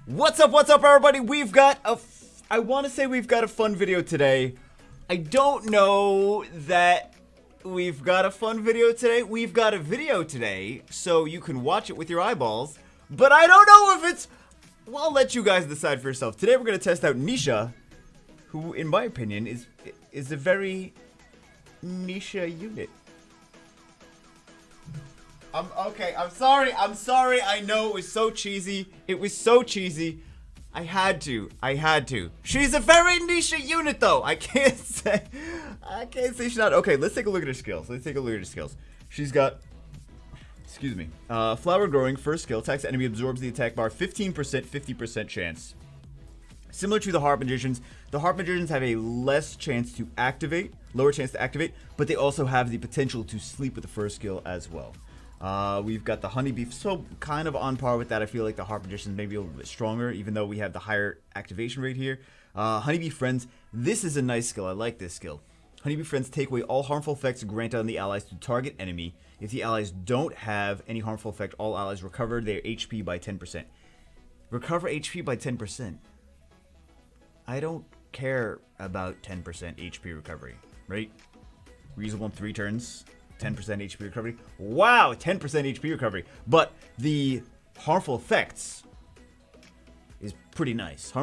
What's up, everybody? We've got I want to say we've got a fun video today. I don't know that we've got a fun video today. We've got a video today, so you can watch it with your eyeballs. But I don't know if it's... Well, I'll let you guys decide for yourself. Today we're going to test out NISHA, who, in my opinion, is a very NISHA unit. Okay, I'm sorry, I know it was so cheesy. I had to. She's a very niche unit though. I can't say she's not. Okay, let's take a look at her skills. She's got, excuse me, flower growing, first skill, attacks the enemy, absorbs the attack bar, 15%, 50% chance. Similar to the Harp Magicians, the Harp Magicians have a lower chance to activate, but they also have the potential to sleep with the first skill as well. We've got the Honeybee, so kind of on par with that. I feel like the Harp Magicians may be a little bit stronger, even though we have the higher activation rate here. Honeybee Friends, this is a nice skill. I like this skill. Honeybee Friends take away all harmful effects granted on the allies to target enemy. If the allies don't have any harmful effect, all allies recover their HP by 10%. Recover HP by 10%. I don't care about 10% HP recovery, right? Reasonable in 3 turns. 10% HP recovery. Wow, 10% HP recovery. But the harmful effects is pretty nice. So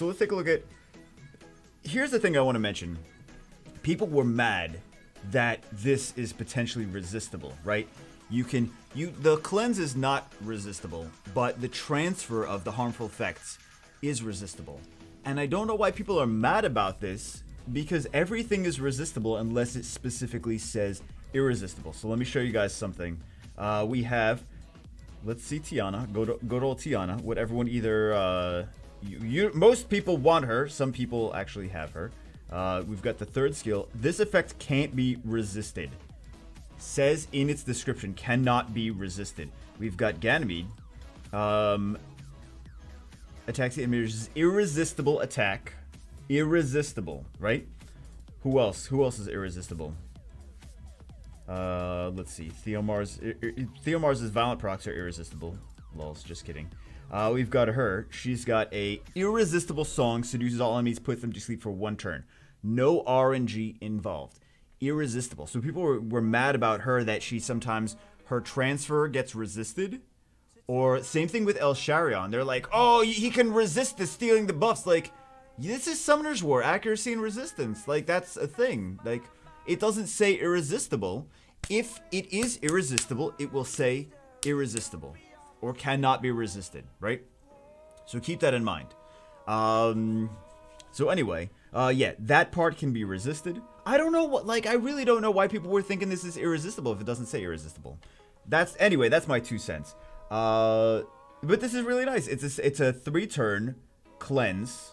let's take a look at... Here's the thing I want to mention. People were mad that this is potentially resistible, right? The cleanse is not resistible, but the transfer of the harmful effects is resistible. And I don't know why people are mad about this, because everything is resistible unless it specifically says irresistible. So let me show you guys something. We have, let's see, Tiana. Good old Tiana. What everyone either, most people want her. Some people actually have her. We've got the third skill. This effect can't be resisted. Says in its description, cannot be resisted. We've got Ganymede. Attacks the enemy's irresistible attack. Irresistible, right? Who else is irresistible? Let's see. Theomar's violent procs are irresistible. Lols, just kidding. We've got her. She's got a irresistible song, seduces all enemies, puts them to sleep for 1 turn. No RNG involved. Irresistible. So people were mad about her that sometimes her transfer gets resisted. Or same thing with El Sharion. They're like, oh, he can resist the stealing the buffs. Like, this is Summoner's War, accuracy and resistance. Like, that's a thing. Like, it doesn't say irresistible. If it is irresistible, it will say irresistible. Or cannot be resisted, right? So keep that in mind. So anyway, yeah, that part can be resisted. I don't know what, like, I really don't know why people were thinking this is irresistible if it doesn't say irresistible. Anyway, that's my 2 cents. But this is really nice. It's a 3-turn cleanse,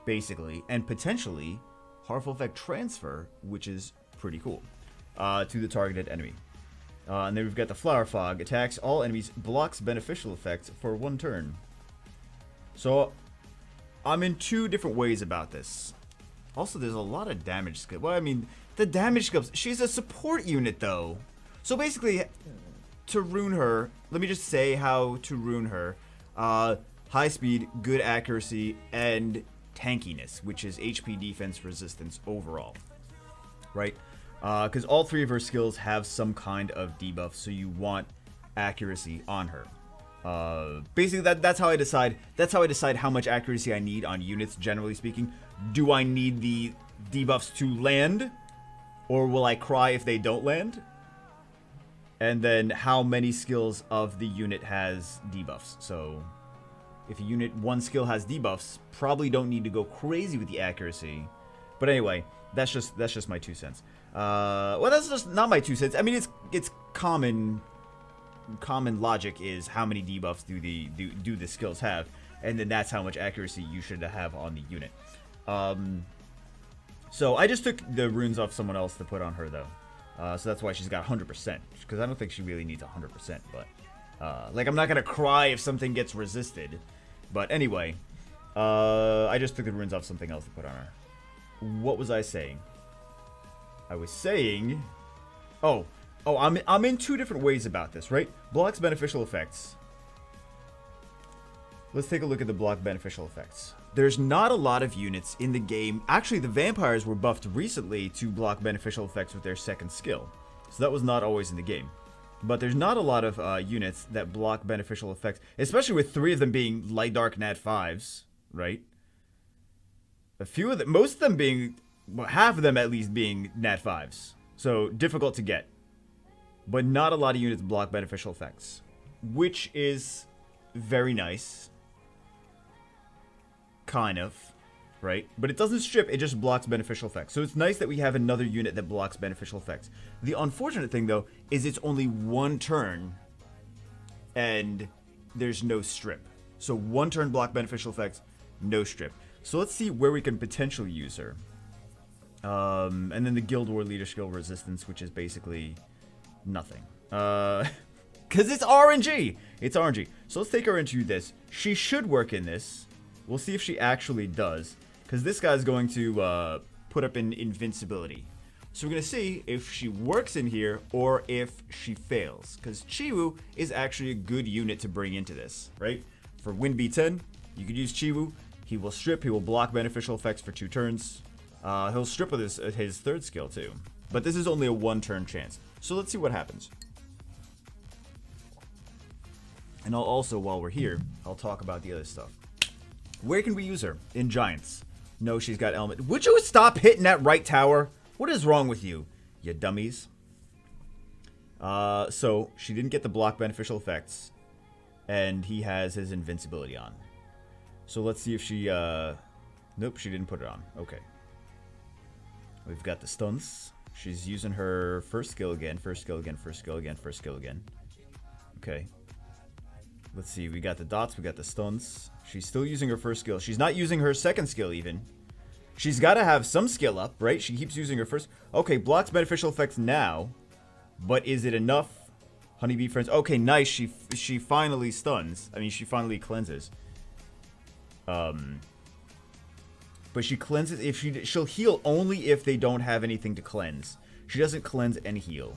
basically, and potentially harmful effect transfer, which is pretty cool, to the targeted enemy. And then we've got the Flower Fog, attacks all enemies, blocks beneficial effects for 1 turn. So I'm in 2 different ways about this. Also, there's a lot of damage skills. Well, I mean, the damage skills. She's a support unit, though. So basically, to rune her, let me just say how to rune her. High speed, good accuracy, and tankiness, which is HP defense resistance overall, right? Because all 3 of her skills have some kind of debuff, so you want accuracy on her. Basically, that's how I decide. That's how I decide how much accuracy I need on units. Generally speaking, do I need the debuffs to land, or will I cry if they don't land? And then how many skills of the unit has debuffs. So if a unit 1 skill has debuffs, probably don't need to go crazy with the accuracy. But anyway, that's just my 2 cents. Well, that's just not my 2 cents. I mean, it's common logic is how many debuffs do the skills have, and then that's how much accuracy you should have on the unit. So I just took the runes off someone else to put on her though. So that's why she's got 100%, because I don't think she really needs 100%, but like, I'm not gonna cry if something gets resisted. But anyway, I just took the runes off something else to put on her. What was I saying? I was saying, I'm in 2 different ways about this, right? Blocks beneficial effects. Let's take a look at the block beneficial effects. There's not a lot of units in the game. Actually, the vampires were buffed recently to block beneficial effects with their second skill. So that was not always in the game. But there's not a lot of units that block beneficial effects, especially with 3 of them being light dark nat 5s, right? A few of them, most of them being, well, half of them at least being nat 5s. So difficult to get. But not a lot of units block beneficial effects, which is very nice. Kind of, right? But it doesn't strip, it just blocks beneficial effects. So it's nice that we have another unit that blocks beneficial effects. The unfortunate thing, though, is it's only 1 turn, and there's no strip. So 1 turn block beneficial effects, no strip. So let's see where we can potentially use her. And then the Guild War Leader skill resistance, which is basically nothing. Because it's RNG! It's RNG. So let's take her into this. She should work in this. We'll see if she actually does, because this guy's going to put up an invincibility. So we're going to see if she works in here or if she fails, because Chiwu is actually a good unit to bring into this, right? For win B10, you could use Chiwu. He will strip, he will block beneficial effects for 2 turns. He'll strip with his third skill too. But this is only a 1-turn chance. So let's see what happens. And I'll also, while we're here, I'll talk about the other stuff. Where can we use her? In Giants. No, she's got element. Would you stop hitting that right tower? What is wrong with you, you dummies? So, she didn't get the block beneficial effects. And he has his invincibility on. So let's see if she, nope, she didn't put it on. Okay. We've got the stuns. She's using her first skill again, first skill again, first skill again, first skill again. Okay. Let's see, we got the dots, we got the stuns. She's still using her first skill. She's not using her second skill even. She's got to have some skill up, right? She keeps using her first. Okay, blocks beneficial effects now. But is it enough? Honeybee friends. Okay, nice. She finally stuns. I mean, she finally cleanses. But she cleanses if she'll heal only if they don't have anything to cleanse. She doesn't cleanse and heal.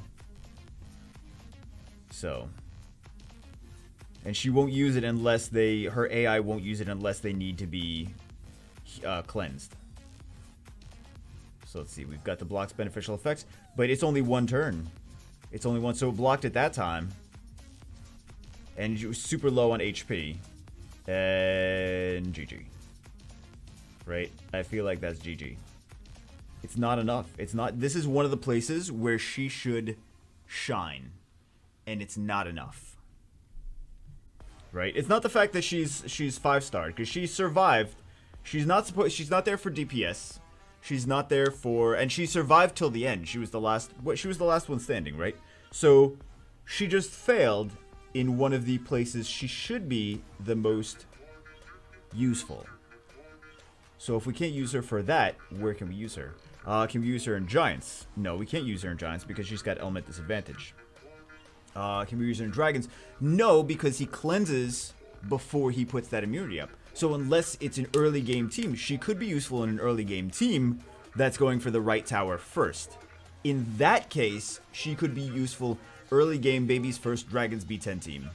So, and she won't use it unless her AI won't use it unless they need to be cleansed. So let's see, we've got the blocks beneficial effects, but it's only 1 turn. It's only 1, so it blocked at that time. And it was super low on HP. And GG. Right? I feel like that's GG. It's not enough. It's not. This is one of the places where she should shine. And it's not enough. Right? It's not the fact that she's 5-star, because she survived. She's not there for DPS. She's not there for, and she survived till the end. She was the last one standing, right? So she just failed in one of the places she should be the most useful. So if we can't use her for that, where can we use her? Can we use her in Giants? No, we can't use her in Giants because she's got element disadvantage. Can we use her in Dragons? No, because he cleanses before he puts that immunity up. So unless it's an early game team, she could be useful in an early game team that's going for the right tower first. In that case, she could be useful early game baby's first Dragons B10 team.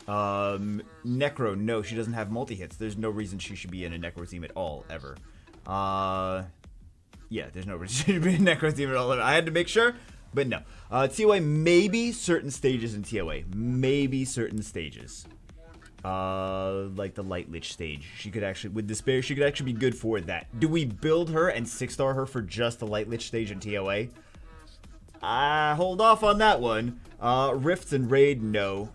Necro, no, she doesn't have multi-hits. There's no reason she should be in a Necro team at all, ever. Yeah, there's no reason she should be in a Necro team at all, ever. I had to make sure, but no. TOA, maybe certain stages in TOA. Maybe certain stages. Like the Light Lich stage. She could actually, with Despair, she could actually be good for that. Do we build her and 6-star her for just the Light Lich stage in TOA? Hold off on that one. Rifts and Raid, no.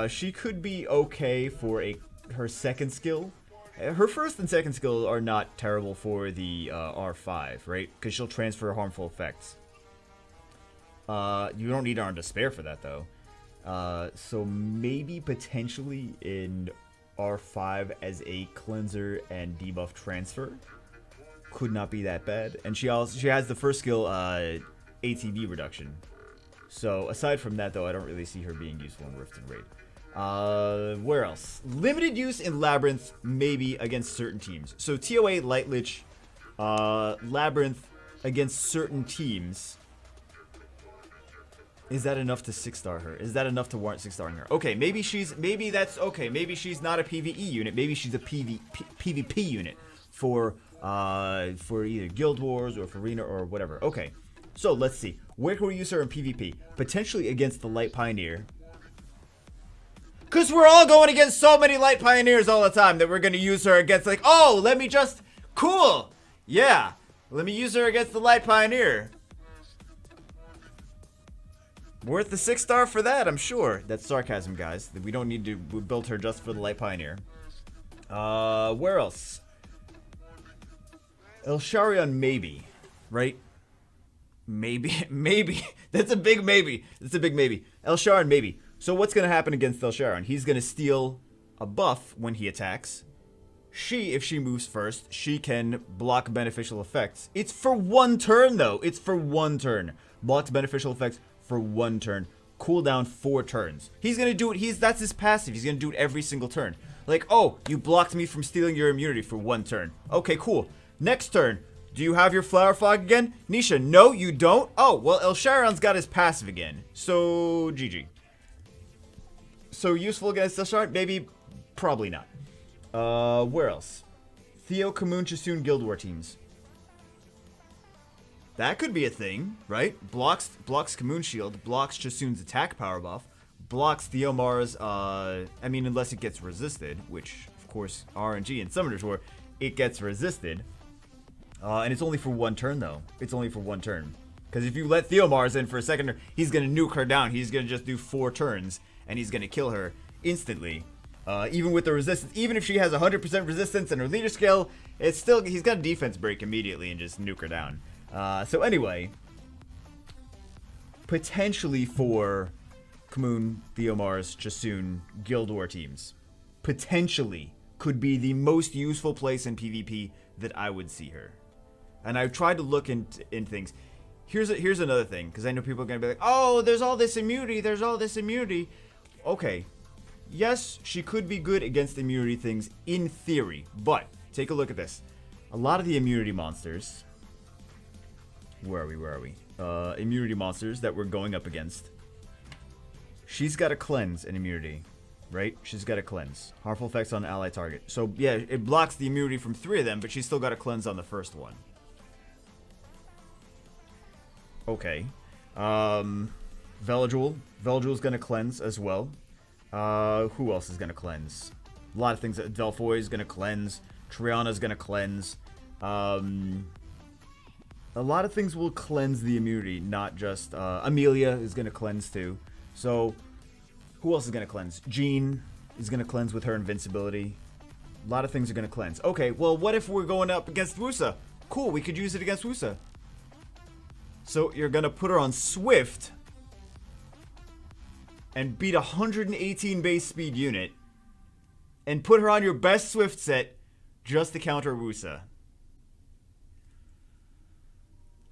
She could be okay for her second skill. Her first and second skill are not terrible for the R5, right? Because she'll transfer harmful effects. You don't need her on Despair for that, though. So maybe potentially in R5 as a cleanser and debuff transfer. Could not be that bad. And she has the first skill, ATB reduction. So aside from that, though, I don't really see her being useful in Rift and Raid. Where else? Limited use in Labyrinth, maybe against certain teams. So TOA, Light Lich, Labyrinth against certain teams. Is that enough to 6-star her? Is that enough to warrant 6-starring her? Okay, maybe that's okay. Maybe she's not a PvE unit. Maybe she's a PvP unit for either Guild Wars or for Arena or whatever. Okay, so let's see. Where can we use her in PvP? Potentially against the Light Pioneer. Because we're all going against so many Light Pioneers all the time that we're going to use her against, like, oh, let me just, cool. Yeah, let me use her against the Light Pioneer. Worth the 6-star for that, I'm sure. That's sarcasm, guys. We don't need to build her just for the Light Pioneer. Where else? Elsharion, maybe. Right? Maybe. That's a big maybe. Elsharion, maybe. So what's going to happen against Elsharion? He's going to steal a buff when he attacks. If she moves first, she can block beneficial effects. It's for 1 turn, though. It's for 1 turn. Blocks beneficial effects for 1 turn. Cooldown 4 turns. He's going to do it. That's his passive. He's going to do it every single turn. Like, oh, you blocked me from stealing your immunity for 1 turn. Okay, cool. Next turn. Do you have your Flower Fog again? Nisha, no, you don't? Oh, well, Elsharion's got his passive again. So, GG. So, useful against Elsharion? Maybe. Probably not. Where else? Theo, Kamoon, Chasun, Guild War teams. That could be a thing, right? Blocks Kamoon's shield, blocks Chasun's attack power buff, blocks Theomar's, I mean, unless it gets resisted, which, of course, RNG and Summoners War, it gets resisted. And it's only for 1 turn, though. It's only for 1 turn. Because if you let Theomar's in for a second turn, he's going to nuke her down. He's going to just do 4 turns, and he's going to kill her instantly. Even with the resistance, even if she has 100% resistance and her leader skill, it's still, he's got a defense break immediately and just nuke her down. So anyway, potentially for Kamoon, Theomar's, Chasun, Guild War teams, potentially could be the most useful place in PvP that I would see her. And I've tried to look in things. Here's another thing, because I know people are going to be like, oh, there's all this immunity. Okay. Yes, she could be good against immunity things in theory, but take a look at this. A lot of the immunity monsters, where are we? Immunity monsters that we're going up against. She's got a cleanse in immunity, right? She's got a cleanse. Harmful effects on ally target. So yeah, it blocks the immunity from 3 of them, but she's still got a cleanse on the first one. Okay. Veladril's gonna cleanse as well. Who else is gonna cleanse? A lot of things. Delphoy is gonna cleanse. Triana's gonna cleanse. A lot of things will cleanse the immunity, not just Amelia is gonna cleanse too. So who else is gonna cleanse? Jean is gonna cleanse with her invincibility. A lot of things are gonna cleanse. Okay, well, what if we're going up against Wusa? Cool, we could use it against Wusa. So you're gonna put her on Swift and beat a 118 base speed unit and put her on your best Swift set just to counter Wusa.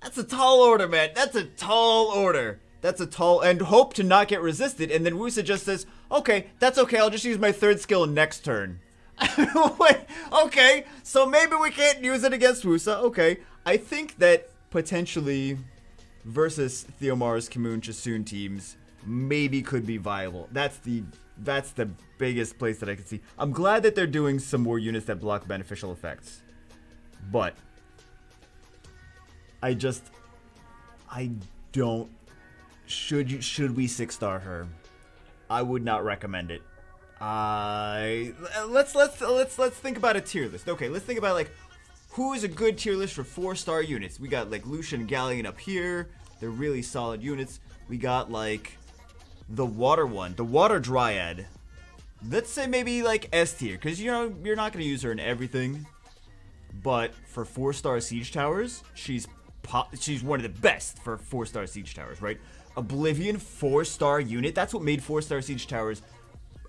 That's a tall order, man. That's a tall order. And hope to not get resisted. And then Wusa just says, okay, that's okay. I'll just use my 3rd skill next turn. Wait, okay, so maybe we can't use it against Wusa. Okay, I think that potentially versus Theomar's Kamoon Chasun teams maybe could be viable. That's the biggest place that I could see. I'm glad that they're doing some more units that block beneficial effects. But I don't. Should we 6-star her? I would not recommend it. Let's think about a tier list. Okay, let's think about like who is a good tier list for 4-star units. We got like Lucian and Galleon up here. They're really solid units. We got like the water one, the water dryad. Let's say maybe like S tier, because you know you're not gonna use her in everything. But for 4-star siege towers, she's one of the best for 4-star siege towers, right? Oblivion 4-star unit. That's what made 4-star siege towers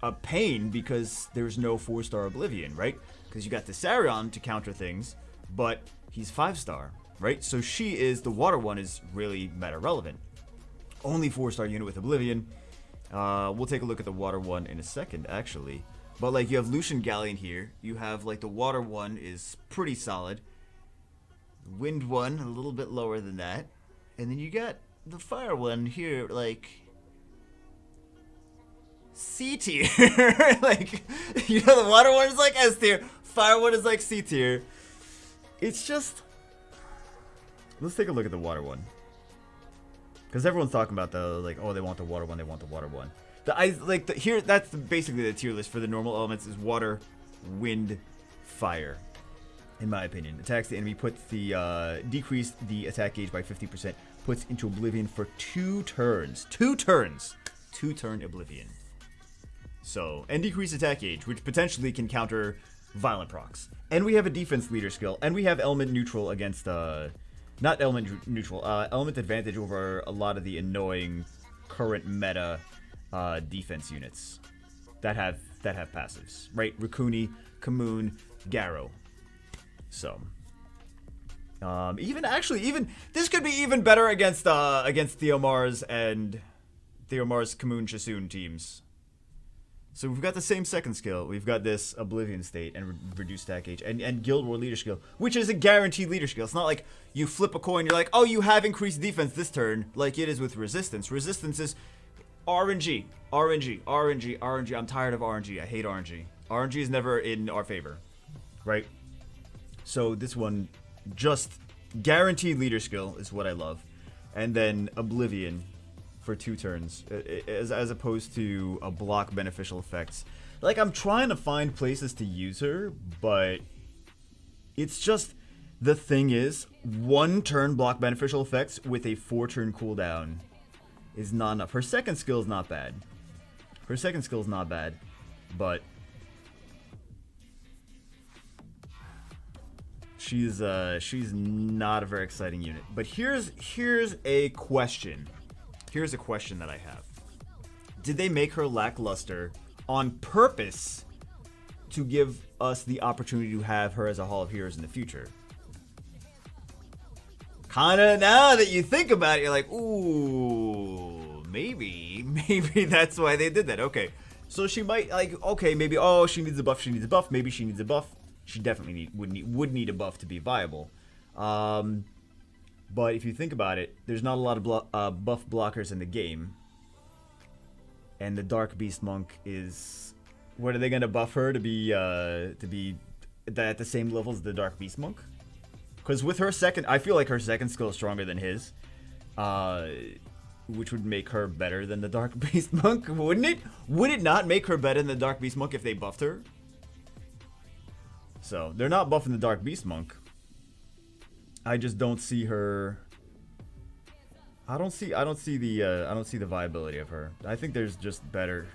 a pain, because there's no 4-star Oblivion, right? Because you got the Sarion to counter things, but he's 5-star, right? So the water one is really meta relevant. Only 4-star unit with Oblivion. We'll take a look at the water one in a second, actually. But like you have Lucian Galleon here. You have like the water one is pretty solid. Wind one a little bit lower than that, and then you got the fire one here, like, C tier. Like, you know, the water one is like S tier, fire one is like C tier. It's just, let's take a look at the water one, because everyone's talking about the, like, oh, they want the water one, they want the water one. Here, that's basically the tier list for the normal elements is water, wind, fire. In my opinion, attacks the enemy, puts the decrease the attack gauge by 50%, puts into oblivion for 2 turns. 2 turns. 2-turn oblivion. So, and decrease attack gauge, which potentially can counter violent procs. And we have a defense leader skill, and we have element neutral against not element neutral, element advantage over a lot of the annoying current meta defense units that have passives, right? Raccoon, Kamoon, Garrow. So, even this could be even better against Theomar's and Theomar's Kamoon Chasoon teams. So we've got the same second skill. We've got this Oblivion State and reduced attack gauge and Guild War Leader skill, which is a guaranteed leader skill. It's not like you flip a coin, you're like, oh, you have increased defense this turn, like it is with resistance. Resistance is RNG, RNG, RNG, RNG. I'm tired of RNG. I hate RNG. RNG is never in our favor, right? So this one, just guaranteed leader skill is what I love. And then Oblivion for 2 turns, as opposed to a block beneficial effects. Like, I'm trying to find places to use her, but it's just, the thing is, 1 turn block beneficial effects with a 4-turn cooldown is not enough. Her second skill is not bad. But she's not a very exciting unit. But here's a question. Here's a question that I have. Did they make her lackluster on purpose to give us the opportunity to have her as a Hall of Heroes in the future? Kinda, now that you think about it, you're like, ooh, maybe that's why they did that. Okay, so she might, like, okay, maybe, oh, she needs a buff, maybe she needs a buff. She definitely would need a buff to be viable. But if you think about it, there's not a lot of buff blockers in the game. And the Dark Beast Monk is... What, are they going to buff her to be at the same level as the Dark Beast Monk? Because with her second... I feel like her second skill is stronger than his. Which would make her better than the Dark Beast Monk, wouldn't it? Would it not make her better than the Dark Beast Monk if they buffed her? So, they're not buffing the Dark Beast Monk. I just don't see her. I don't see the viability of her. I think there's just better.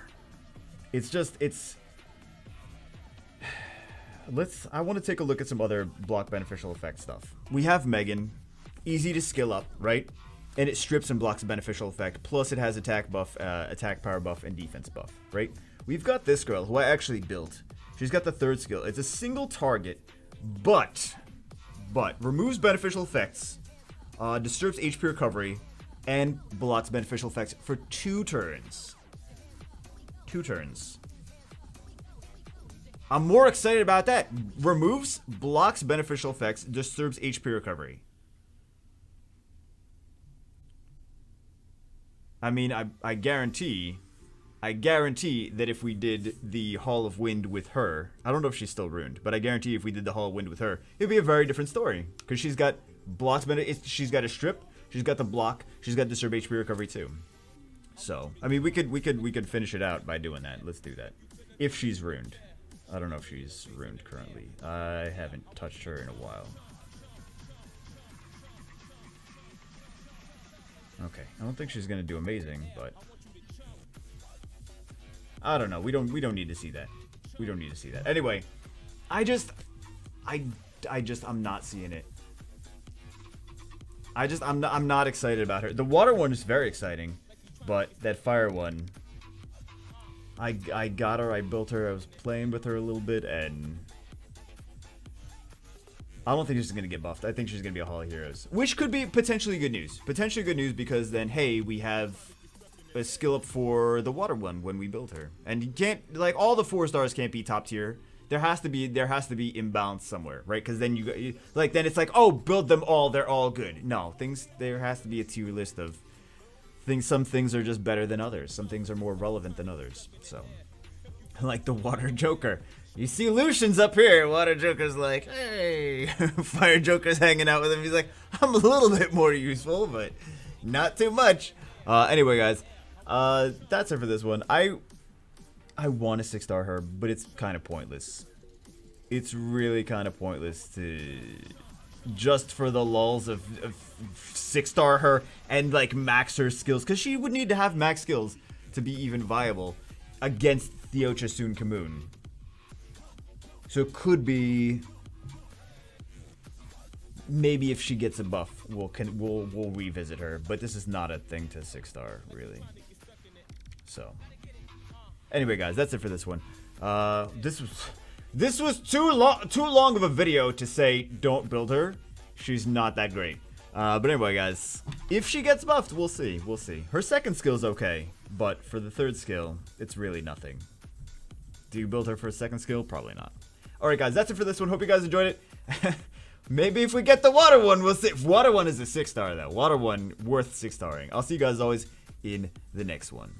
I want to take a look at some other block beneficial effect stuff. We have Megan, easy to skill up, right? And it strips and blocks a beneficial effect. Plus it has attack buff, attack power buff, and defense buff, right? We've got this girl who I actually built. She's got the 3rd skill. It's a single target, but removes beneficial effects, disturbs HP recovery, and blocks beneficial effects for 2 turns. 2 turns. I'm more excited about that. Removes, blocks beneficial effects, disturbs HP recovery. I mean, I guarantee that if we did the Hall of Wind with her, I don't know if she's still ruined, but I guarantee if we did the Hall of Wind with her, it'd be a very different story. Because she's got blocks, she's got a strip, she's got the block, she's got disturb HP recovery too. So, I mean, we could finish it out by doing that. Let's do that. If she's ruined. I don't know if she's ruined currently. I haven't touched her in a while. Okay, I don't think she's gonna do amazing, but I don't know. We don't need to see that. We don't need to see that. Anyway, I'm not seeing it. I'm not excited about her. The water one is very exciting, but that fire one, I got her, I built her, I was playing with her a little bit, and I don't think she's going to get buffed. I think she's going to be a Hall of Heroes, which could be potentially good news. Potentially good news because then, hey, we have a skill up for the water one when we build her. And you can't, like, all the 4-stars can't be top tier. There has to be imbalance somewhere, right? Because then then it's like, oh, build them all, they're all good. No, there has to be a tier list of some things are just better than others. Some things are more relevant than others. So, like the Water Joker. You see Lucian's up here. Water Joker's like, hey. Fire Joker's hanging out with him. He's like, I'm a little bit more useful, but not too much. Anyway, guys, that's it for this one. I want to 6-star her, but it's kind of pointless. It's really kind of pointless to just for the lulz of 6-star her and like max her skills, because she would need to have max skills to be even viable against Theocha Soon Kamoon. So it could be maybe if she gets a buff, we'll revisit her, but this is not a thing to 6-star really. So anyway, guys, that's it for this one. This was too long of a video to say don't build her. She's not that great. But anyway, guys, if she gets buffed, we'll see. We'll see. Her second skill's okay, but for the third skill, it's really nothing. Do you build her for a second skill? Probably not. Alright, guys, that's it for this one. Hope you guys enjoyed it. Maybe if we get the water one, we'll see. Water one is a 6-star, though. Water one, worth 6-starring. I'll see you guys always in the next one.